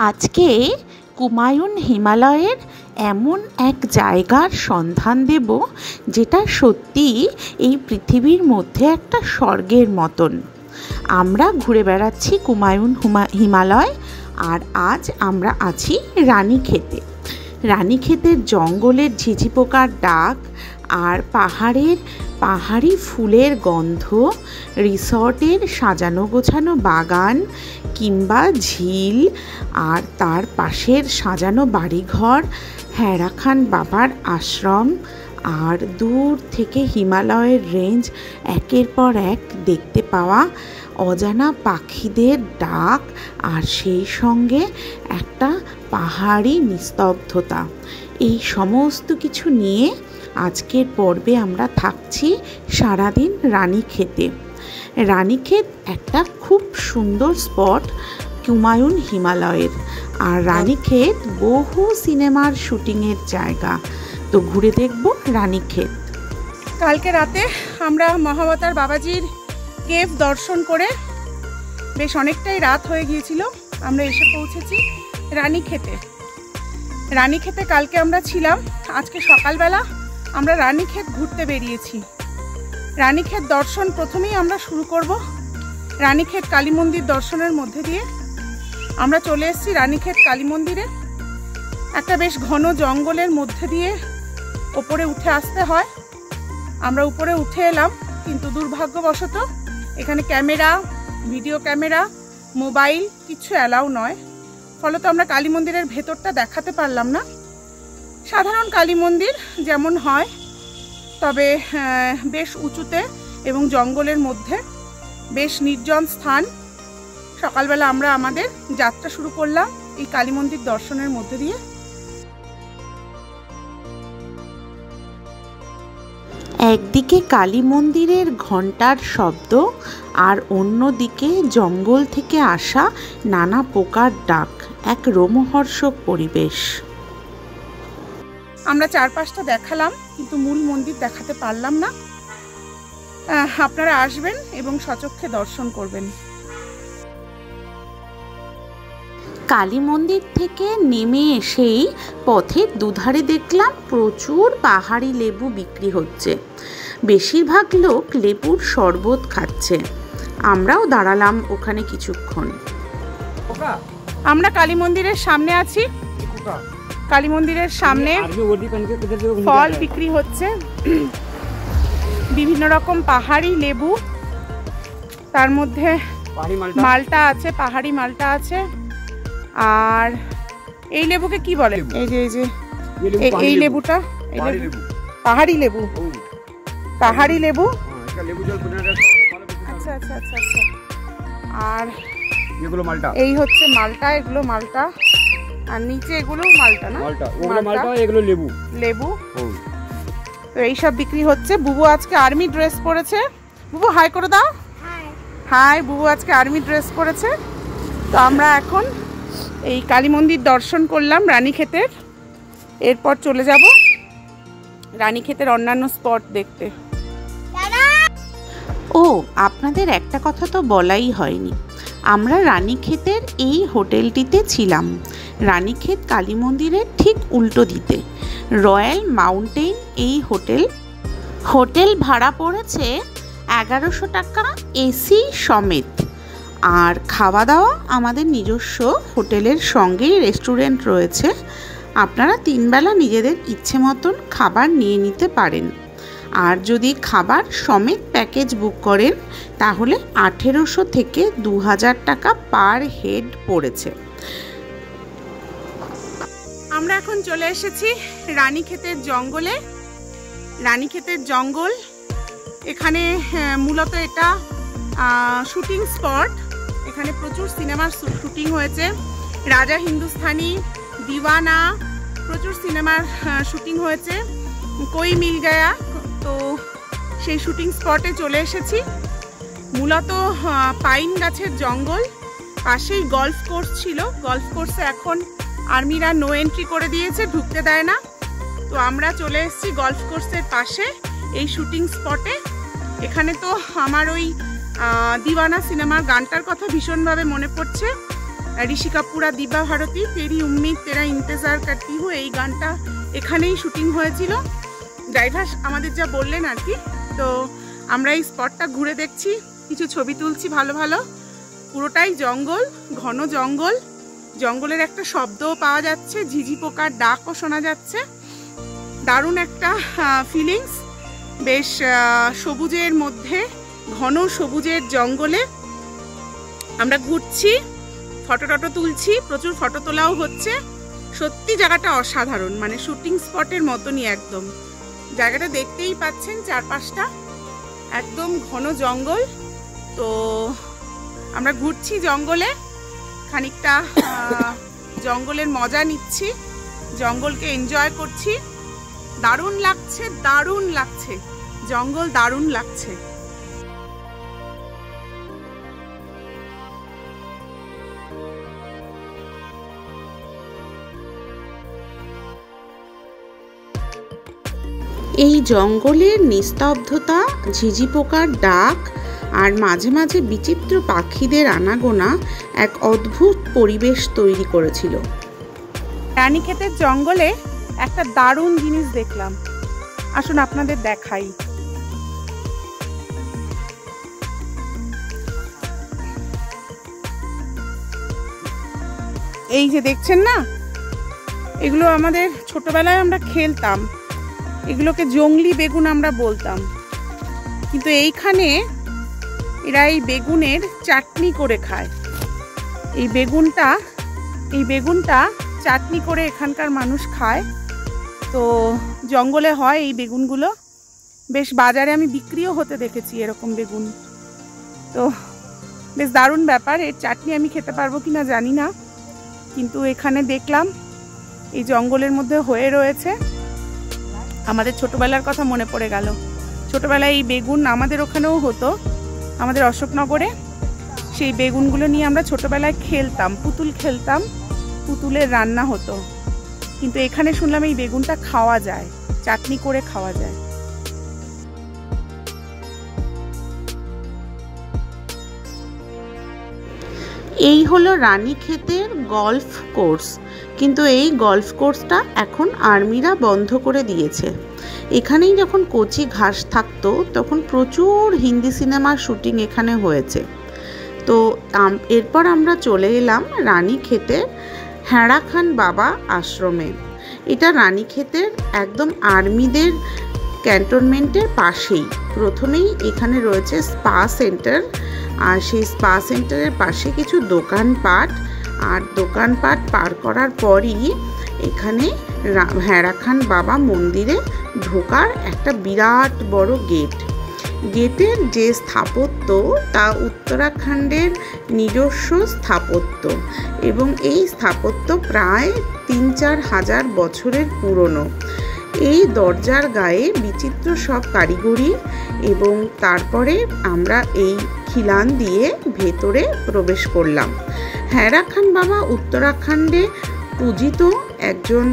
আজকে কুমায়ুন হিমালয়ের এমন এক জায়গার সন্ধান দেব যেটা সত্যি এই পৃথিবীর মধ্যে একটা স্বর্গের মতন। আমরা ঘুরে বেড়াচ্ছি কুমায়ুন হিমালয়, আর আজ আমরা আছি রানীক্ষেতে। রানীক্ষেতের জঙ্গলের ঝিঝি পোকার ডাক আর পাহাড়ি ফুলের গন্ধ, রিসর্টের সাজানো গোছানো বাগান কিংবা ঝিল, আর তার পাশের সাজানো বাড়িঘর, হেরা খান বাবার আশ্রম, আর দূর থেকে হিমালয়ের রেঞ্জ একের পর এক দেখতে পাওয়া, অজানা পাখিদের ডাক, আর সেই সঙ্গে একটা পাহাড়ি নিস্তব্ধতা। এই সমস্ত কিছু নিয়ে আজকের পর্বে আমরা থাকছি সারাদিন রানীক্ষেতে। রানীক্ষেত একটা খুব সুন্দর স্পট কুমায়ুন হিমালয়ের, আর রানীক্ষেত বহু সিনেমার শুটিংয়ের জায়গা। তো ঘুরে দেখব রানীক্ষেত। কালকে রাতে আমরা মহাবতার বাবাজির কেভ দর্শন করে বেশ অনেকটাই রাত হয়ে গিয়েছিল। আমরা এসে পৌঁছেছি রানীক্ষেতে। রানীক্ষেতে কালকে আমরা ছিলাম। আজকে সকালবেলা আমরা রানীক্ষেত ঘুরতে বেরিয়েছি। রানীক্ষেত দর্শন প্রথমেই আমরা শুরু করব রানীক্ষেত কালী মন্দির দর্শনের মধ্যে দিয়ে। আমরা চলে এসেছি রানীক্ষেত কালী মন্দিরে। একটা বেশ ঘন জঙ্গলের মধ্যে দিয়ে ওপরে উঠে আসতে হয়। আমরা উপরে উঠে এলাম, কিন্তু দুর্ভাগ্যবশত এখানে ক্যামেরা, ভিডিও ক্যামেরা, মোবাইল কিছু অ্যালাউ নয়। ফলত আমরা কালী মন্দিরের ভেতরটা দেখাতে পারলাম না। সাধারণ কালী মন্দির যেমন হয়, তবে বেশ উঁচুতে এবং জঙ্গলের মধ্যে, বেশ নির্জন স্থান। সকালবেলা আমরা আমাদের যাত্রা শুরু করলাম এই কালী মন্দির দর্শনের মধ্যে দিয়ে। একদিকে কালী মন্দিরের ঘণ্টার শব্দ, আর অন্যদিকে জঙ্গল থেকে আসা নানা পোকার ডাক, এক রোমহর্ষক পরিবেশ। আমরা চারপাশটা দেখালাম, কিন্তু মূল মন্দির দেখাতে পারলাম না। আপনারা আসবেন এবং সচক্ষে দর্শন করবেন। কালী মন্দির থেকে নেমে এসেই পথের দুধারে দেখলাম প্রচুর পাহাড়ি লেবু বিক্রি হচ্ছে। বেশিরভাগ লোক লেবুর শরবত খাচ্ছে। আমরাও দাঁড়ালাম ওখানে কিছুক্ষণ। আমরা কালী মন্দিরের সামনে আছি। কালী মন্দিরের সামনে ফল বিক্রি হচ্ছে, বিভিন্ন রকম পাহাড়ি লেবু, তার মধ্যে মালটা আছে, পাহাড়ি মালটা আছে। আর এই লেবুকে কি বলে? এই লেবুটা পাহাড়ি লেবু। পাহাড়ি লেবু। আচ্ছা আচ্ছা আচ্ছা আচ্ছা। আর এই হচ্ছে মালটা, এগুলো মালটা। আর নিচে এগুলো মালটা, না মালটা, এগুলো লেবু। লেবু। তো এইসব বিক্রি হচ্ছে। বুবু আজকে আর্মি ড্রেস পরেছে। বুবু হাই করে দাও। হাই। বুবু আজকে আর্মি ড্রেস পরেছে। তো আমরা এখন এই কালী মন্দির দর্শন করলাম রানীক্ষেতের। এরপর চলে যাব রানীক্ষেতের অন্যান্য স্পট দেখতে। ও, আপনাদের একটা কথা তো বলাই হয়নি। আমরা রানীক্ষেতের এই হোটেলটিতে ছিলাম, রানীক্ষেত কালী মন্দিরের ঠিক উল্টো দিতে। রয়্যাল মাউন্টেন এই হোটেল ভাড়া পড়েছে 1100 টাকা এসি সমেত। আর খাওয়া দাওয়া আমাদের নিজস্ব হোটেলের সঙ্গেই রেস্টুরেন্ট রয়েছে। আপনারা 3 বেলা নিজেদের ইচ্ছে মতন খাবার নিয়ে নিতে পারেন। আর যদি খাবার সমেত প্যাকেজ বুক করেন তাহলে 1800 থেকে 2000 টাকা পার হেড পড়েছে। আমরা এখন চলে এসেছি রানীক্ষেতের জঙ্গলে। রানীক্ষেতের জঙ্গল, এখানে মূলত এটা শুটিং স্পট। এখানে প্রচুর সিনেমার শুটিং হয়েছে। রাজা হিন্দুস্তানি, দিওয়ানা, প্রচুর সিনেমার শুটিং হয়েছে। কই মিল গয়া। তো সেই শুটিং স্পটে চলে এসেছি। মূলত পাইন গাছের জঙ্গল, পাশেই গলফ কোর্স ছিল। গলফ কোর্সে এখন আর্মিরা নো এন্ট্রি করে দিয়েছে, ঢুকতে দেয় না। তো আমরা চলে এসেছি গলফ কোর্সের পাশে এই শুটিং স্পটে। এখানে তো আমার ওই দিওয়ানা সিনেমার গানটার কথা ভীষণভাবে মনে পড়ছে। ঋষি কাপুর আর দিবা ভারতী তেরি উম্মিদ তেরা ইন্তজার করতি হু, এই গানটা এখানেই শুটিং হয়েছিল। ড্রাইভার আমাদের যা বললেন আর কি। তো আমরা এই স্পটটা ঘুরে দেখছি, কিছু ছবি তুলছি ভালো ভালো। পুরোটাই জঙ্গল, ঘন জঙ্গল, জঙ্গলের একটা শব্দও পাওয়া যাচ্ছে, ঝিঝি পোকার ডাকও শোনা যাচ্ছে। দারুণ একটা ফিলিংস, বেশ সবুজের মধ্যে, ঘন সবুজের জঙ্গলে আমরা ঘুরছি, ফটো টটো তুলছি, প্রচুর ফটো তোলাও হচ্ছে। সত্যি জায়গাটা অসাধারণ, মানে শুটিং স্পটের মতনই একদম। জায়গাটা দেখতেই পাচ্ছেন, চারপাশটা একদম ঘন জঙ্গল। তো আমরা ঘুরছি জঙ্গলে, খানিকটা জঙ্গলের মজা নিচ্ছি, জঙ্গলকে এনজয় করছি। দারুণ লাগছে, দারুণ লাগছে, জঙ্গল দারুণ লাগছে। এই জঙ্গলের নিস্তব্ধতা, ঝিঝি পোকার ডাক আর মাঝে মাঝে বিচিত্র পাখিদের আনাগোনা এক অদ্ভুত পরিবেশ তৈরি করেছিল। রানীক্ষেতের জঙ্গলে একটা দারুণ জিনিস দেখলাম, আসুন আপনাদের দেখাই। এই যে দেখছেন না, এগুলো আমাদের ছোটবেলায় আমরা খেলতাম, এগুলোকে জংলি বেগুন আমরা বলতাম। কিন্তু এইখানে এরা এই বেগুনের চাটনি করে খায়। এই বেগুনটা চাটনি করে এখানকার মানুষ খায়। তো জঙ্গলে হয় এই বেগুনগুলো, বেশ বাজারে আমি বিক্রিও হতে দেখেছি এরকম বেগুন। তো বেশ দারুণ ব্যাপার। এর চাটনি আমি খেতে পারবো কিনা জানি না, কিন্তু এখানে দেখলাম এই জঙ্গলের মধ্যে হয়ে রয়েছে। আমাদের ছোটবেলার কথা মনে পড়ে গেল। ছোটবেলায় এই বেগুন আমাদের ওখানেও হতো, আমাদের অশোকনগরে। সেই বেগুনগুলো নিয়ে আমরা ছোটবেলায় খেলতাম, পুতুল খেলতাম, পুতুলের রান্না হতো। কিন্তু এখানে শুনলাম এই বেগুনটা খাওয়া যায়, চাটনি করে খাওয়া যায়। এই হলো রানীক্ষেতের গল্ফ কোর্স, কিন্তু এই গল্ফ কোর্সটা এখন আর্মিরা বন্ধ করে দিয়েছে। এখানেই যখন কচি ঘাস থাকতো তখন প্রচুর হিন্দি সিনেমার শুটিং এখানে হয়েছে। তো এরপর আমরা চলে এলাম রানীক্ষেতের হেড়া খান বাবা আশ্রমে। এটা রানীক্ষেতের একদম আর্মিদের ক্যান্টনমেন্টের পাশেই। প্রথমেই এখানে রয়েছে স্পা সেন্টার, আর সেই স্পা সেন্টারের পাশে কিছু দোকানপাট, আর দোকানপাট পার করার পরই এখানে হেড়া খান বাবা মন্দিরে ঢোকার একটা বিরাট বড় গেট। গেটের যে স্থাপত্য তা উত্তরাখণ্ডের নিজস্ব স্থাপত্য, এবং এই স্থাপত্য প্রায় ৩-৪ হাজার বছরের পুরনো। এই দরজার গায়ে বিচিত্র সব কারিগরি, এবং তারপরে আমরা এই খিলান দিয়ে ভেতরে প্রবেশ করলাম। হেড়া খান বাবা উত্তরাখণ্ডে পূজিত একজন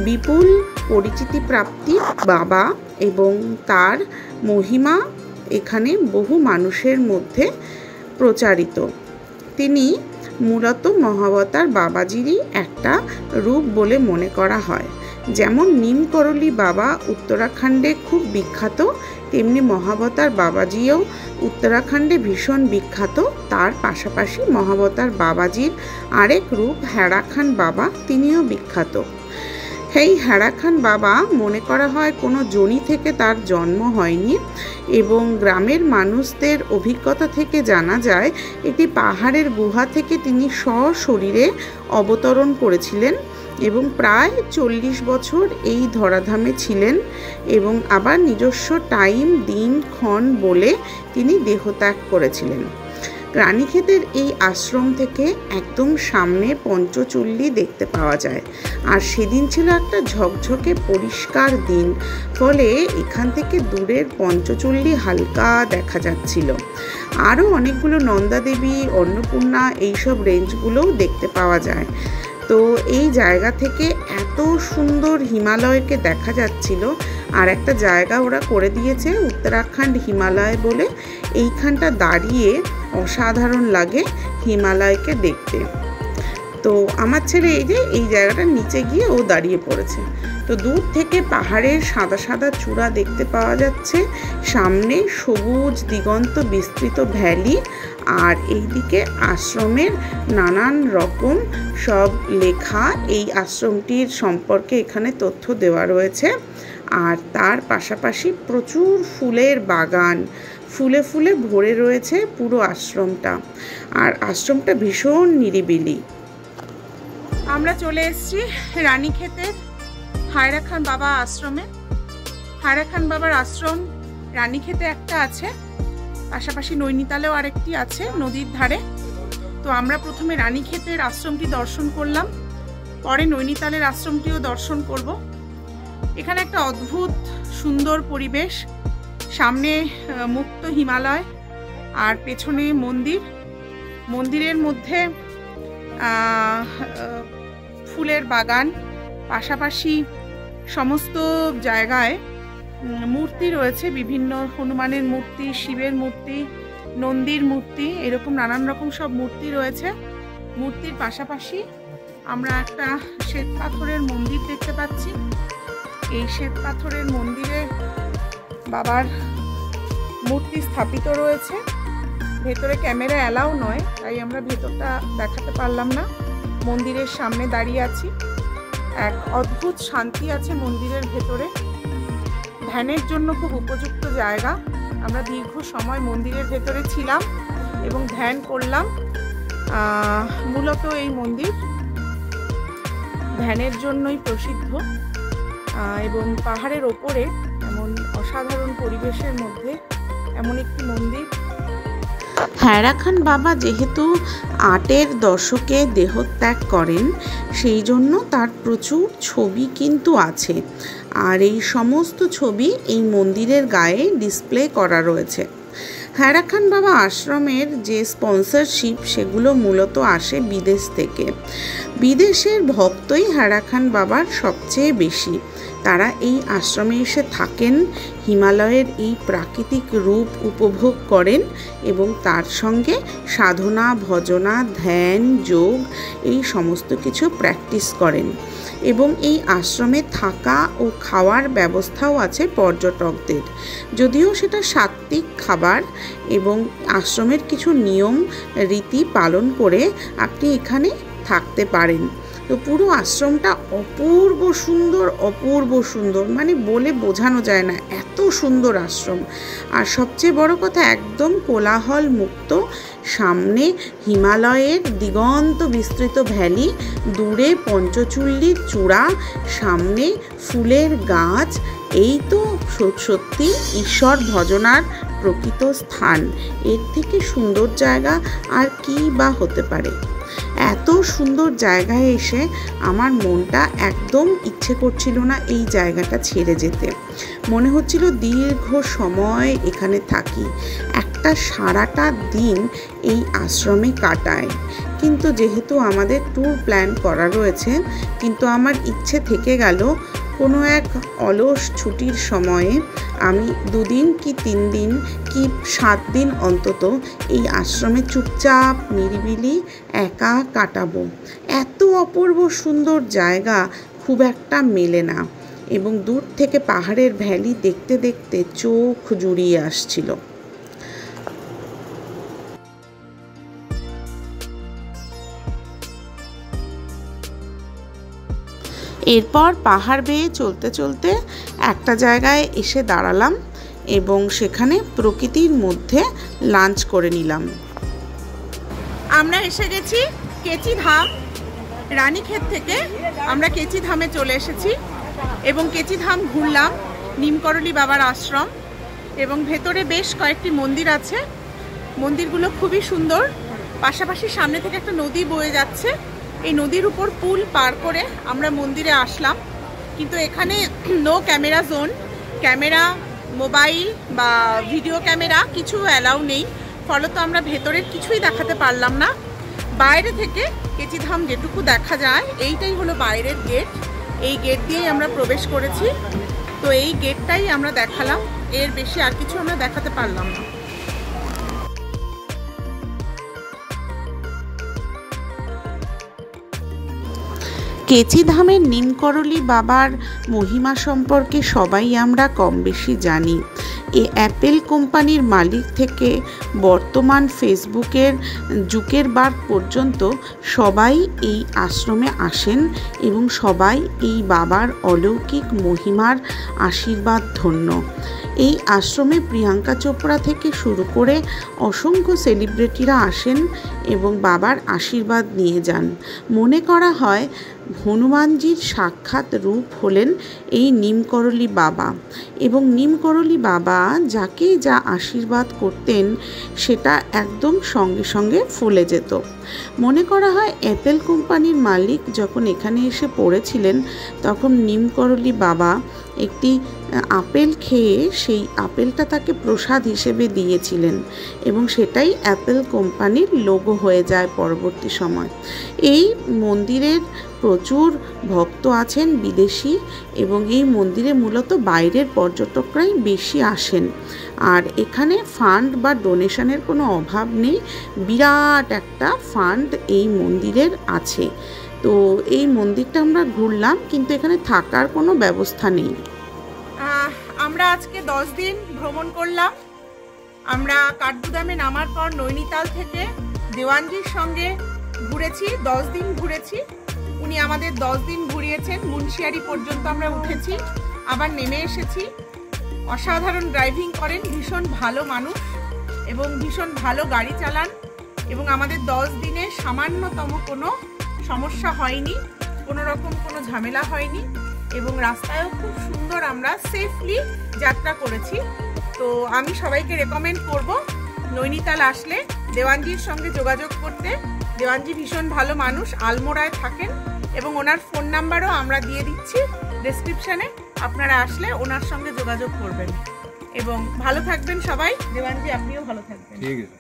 বিপুল পরিচিতিপ্রাপ্তি বাবা, এবং তার মহিমা এখানে বহু মানুষের মধ্যে প্রচারিত। তিনি মূলত মহাবতার বাবাজিরই একটা রূপ বলে মনে করা হয়। যেমন নিমকরলি বাবা উত্তরাখণ্ডে খুব বিখ্যাত, তেমনি মহাবতার বাবাজিও উত্তরাখণ্ডে ভীষণ বিখ্যাত। তার পাশাপাশি মহাবতার বাবাজির আরেক রূপ হেড়া খান বাবা, তিনিও বিখ্যাত। এই হেড়া খান বাবা মনে করা হয় কোনো যোনি থেকে তার জন্ম হয়নি, এবং গ্রামের মানুষদের অভিজ্ঞতা থেকে জানা যায় একটি পাহাড়ের গুহা থেকে তিনি সশরীরে অবতরণ করেছিলেন এবং প্রায় 40 বছর এই ধরাধামে ছিলেন, এবং আবার নিজস্ব টাইম দিন ক্ষণ বলে তিনি দেহত্যাগ করেছিলেন। রানীক্ষেতের এই আশ্রম থেকে একদম সামনে পঞ্চচল্লী দেখতে পাওয়া যায়, আর সেদিন ছিল একটা ঝকঝকে পরিষ্কার দিন, ফলে এখান থেকে দূরের পঞ্চচল্লী হালকা দেখা যাচ্ছিল। আরও অনেকগুলো নন্দাদেবী, অন্নপূর্ণা এইসব রেঞ্জগুলোও দেখতে পাওয়া যায়। তো এই জায়গা থেকে এত সুন্দর হিমালয়কে দেখা যাচ্ছিল। আর একটা জায়গা ওরা করে দিয়েছে উত্তরাখণ্ড হিমালয় বলে, এইখানটা দাঁড়িয়ে অসাধারণ লাগে হিমালয়কে দেখতে। তো আমার ছেলে এই যে এই জায়গাটার নিচে গিয়ে ও দাঁড়িয়ে পড়েছে। তো দূর থেকে পাহাড়ের সাদা সাদা চূড়া দেখতে পাওয়া যাচ্ছে, সামনে সবুজ দিগন্ত বিস্তৃত ভ্যালি, আর এইদিকে আশ্রমের নানান রকম সব লেখা। এই আশ্রমটির সম্পর্কে এখানে তথ্য দেওয়া রয়েছে। আর তার পাশাপাশি প্রচুর ফুলের বাগান, ফুলে ফুলে ভরে রয়েছে পুরো আশ্রমটা। আর আশ্রমটা ভীষণ নিরিবিলি। আমরা চলে এসেছি রানীক্ষেতের হায়রা খান বাবা আশ্রমে। হায়রা খান বাবার আশ্রম রানীক্ষেতে একটা আছে, পাশাপাশি নৈনিতালেও আরেকটি আছে নদীর ধারে। তো আমরা প্রথমে রানীক্ষেতের আশ্রমটি দর্শন করলাম, পরে নৈনিতালের আশ্রমটিও দর্শন করব। এখানে একটা অদ্ভুত সুন্দর পরিবেশ, সামনে মুক্ত হিমালয় আর পেছনে মন্দির। মন্দিরের মধ্যে ফুলের বাগান, পাশাপাশি সমস্ত জায়গায় মূর্তি রয়েছে, বিভিন্ন হনুমানের মূর্তি, শিবের মূর্তি, নন্দীর মূর্তি, এরকম নানান রকম সব মূর্তি রয়েছে। মূর্তির পাশাপাশি আমরা একটা শ্বেত পাথরের মন্দির দেখতে পাচ্ছি। এই শ্বেত পাথরের মন্দিরে বাবার মূর্তি স্থাপিত রয়েছে। ভেতরে ক্যামেরা অ্যালাউ নয়, তাই আমরা ভেতরটা দেখাতে পারলাম না। মন্দিরের সামনে দাঁড়িয়ে আছি, এক অদ্ভুত শান্তি আছে মন্দিরের ভেতরে। ধ্যানের জন্য খুব উপযুক্ত জায়গা। আমরা দীর্ঘ সময় মন্দিরের ভেতরে ছিলাম এবং ধ্যান করলাম। মূলত এই মন্দির ধ্যানের জন্যই প্রসিদ্ধ, এবং পাহাড়ের ওপরে এমন অসাধারণ পরিবেশের মধ্যে এমন একটি মন্দির। হায়রা খান বাবা যেহেতু 8এর দশকে দেহত্যাগ করেন, সেই জন্য তার প্রচুর ছবি কিন্তু আছে। আর এই সমস্ত ছবি এই মন্দিরের গায়ে ডিসপ্লে করা রয়েছে। হায়রা খান বাবা আশ্রমের যে স্পন্সরশিপ, সেগুলো মূলত আসে বিদেশ থেকে। বিদেশের ভক্তই হায়রা খান বাবার সবচেয়ে বেশি। তারা এই আশ্রমে এসে থাকেন, হিমালয়ের এই প্রাকৃতিক রূপ উপভোগ করেন এবং তার সঙ্গে সাধনা, ভজনা, ধ্যান, যোগ এই সমস্ত কিছু প্র্যাকটিস করেন। এবং এই আশ্রমে থাকা ও খাওয়ার ব্যবস্থাও আছে পর্যটকদের, যদিও সেটা সাত্ত্বিক খাবার, এবং আশ্রমের কিছু নিয়ম রীতি পালন করে আপনি এখানে থাকতে পারেন। তো পুরো আশ্রমটা অপূর্ব সুন্দর, অপূর্ব সুন্দর, মানে বলে বোঝানো যায় না, এত সুন্দর আশ্রম। আর সবচেয়ে বড় কথা, একদম কোলাহল মুক্ত। সামনে হিমালয়ের দিগন্ত বিস্তৃত ভ্যালি, দূরে পঞ্চচূল্লির চূড়া, সামনে ফুলের গাছ। এই তো সত্যি ঈশ্বর ভজনার প্রকৃত স্থান। এর থেকে সুন্দর জায়গা আর কি বা হতে পারে। এত সুন্দর জায়গায় এসে আমার মনটা একদম ইচ্ছে করছিল না এই জায়গাটা ছেড়ে যেতে। মনে হচ্ছিল দীর্ঘ সময় এখানে থাকি, একটা সারাটা দিন এই আশ্রমে কাটাই। কিন্তু যেহেতু আমাদের ট্যুর প্ল্যান করা রয়েছে, কিন্তু আমার ইচ্ছে থেকে গেল কোনো এক অলস ছুটির সময়ে আমি 2 দিন কি 3 দিন কি 7 দিন অন্তত এই আশ্রমে চুপচাপ নিরিবিলি একা কাটাবো। এত অপূর্ব সুন্দর জায়গা খুব একটা মেলে না, এবং দূর থেকে পাহাড়ের ভ্যালি দেখতে দেখতে চোখ জুড়িয়ে আসছিল। এরপর পাহাড় বেয়ে চলতে চলতে একটা জায়গায় এসে দাঁড়ালাম এবং সেখানে প্রকৃতির মধ্যে লাঞ্চ করে নিলাম। আমরা এসে গেছি কেচিধাম। রানীক্ষেত থেকে আমরা কেচিধামে চলে এসেছি এবং কেচিধাম ঘুরলাম, নিমকরলি বাবার আশ্রম, এবং ভেতরে বেশ কয়েকটি মন্দির আছে। মন্দিরগুলো খুবই সুন্দর। পাশাপাশি সামনে থেকে একটা নদী বয়ে যাচ্ছে। এই নদীর উপর পুল পার করে আমরা মন্দিরে আসলাম, কিন্তু এখানে no camera zone. Camera, mobile বা ভিডিও ক্যামেরা কিছু অ্যালাউ নেই, ফলত আমরা ভেতরের কিছুই দেখাতে পারলাম না। বাইরে থেকে কেচিধাম যেটুকু দেখা যায়, এইটাই হলো বাইরের গেট। এই গেট দিয়েই আমরা প্রবেশ করেছি। তো এই গেটটাই আমরা দেখালাম, এর বেশি আর কিছু আমরা দেখাতে পারলাম না। কেচিধামের নিমকরলি বাবার মহিমা সম্পর্কে সবাই আমরা কম বেশি জানি। অ্যাপেল কোম্পানির মালিক থেকে বর্তমান ফেসবুকের জুকেরবার্গ পর্যন্ত সবাই এই আশ্রমে আসেন এবং সবাই এই বাবার অলৌকিক মহিমার আশীর্বাদ ধন্য। এই আশ্রমে প্রিয়াঙ্কা চোপড়া থেকে শুরু করে অসংখ্য সেলিব্রিটিরা আসেন এবং বাবার আশীর্বাদ নিয়ে যান। মনে করা হয় হনুমানজির সাক্ষাৎ রূপ হলেন এই নিমকরলি বাবা, এবং নিমকরলি বাবা যাকে যা আশীর্বাদ করতেন সেটা একদম সঙ্গে সঙ্গে ফলে যেত। মনে করা হয় অ্যাপেল কোম্পানির মালিক যখন এখানে এসে পড়েছিলেন তখন নিমকরলি বাবা একটি আপেল খেয়ে সেই আপেলটা তাকে প্রসাদ হিসেবে দিয়েছিলেন এবং সেটাই অ্যাপেল কোম্পানির লোগো হয়ে যায় পরবর্তী সময়। এই মন্দিরের প্রচুর ভক্ত আছেন বিদেশি, এবং এই মন্দিরে মূলত বাইরের পর্যটকরাই বেশি আসেন। আর এখানে ফান্ড বা ডোনেশনের কোনো অভাব নেই, বিরাট একটা ফান্ড এই মন্দিরের আছে। তো এই মন্দিরটা আমরা ঘুরলাম, কিন্তু এখানে থাকার কোনো ব্যবস্থা নেই। আমরা আজকে 10 দিন ভ্রমণ করলাম। আমরা কাঠগুদামে নামার পর নৈনিতাল থেকে দেওয়ানজির সঙ্গে ঘুরেছি, 10 দিন ঘুরেছি। উনি আমাদের 10 দিন ঘুরিয়েছেন। মুন্সিয়ারি পর্যন্ত আমরা উঠেছি, আবার নেমে এসেছি। অসাধারণ ড্রাইভিং করেন, ভীষণ ভালো মানুষ এবং ভীষণ ভালো গাড়ি চালান, এবং আমাদের 10 দিনে সামান্যতম কোনো সমস্যা হয়নি, কোনো রকম কোনো ঝামেলা হয়নি, এবং রাস্তায়ও খুব সুন্দর আমরা সেফলি যাত্রা করেছি। তো আমি সবাইকে রেকমেন্ড করব নৈনিতাল আসলে দেওয়ানজির সঙ্গে যোগাযোগ করতে। দেওয়ানজি ভীষণ ভালো মানুষ, আলমোড়ায় থাকেন, এবং ওনার ফোন নাম্বারও আমরা দিয়ে দিচ্ছি ডেসক্রিপশানে। আপনারা আসলে ওনার সঙ্গে যোগাযোগ করবেন, এবং ভালো থাকবেন সবাই। দেওয়ানজি আপনিও ভালো থাকবেন। ঠিক আছে।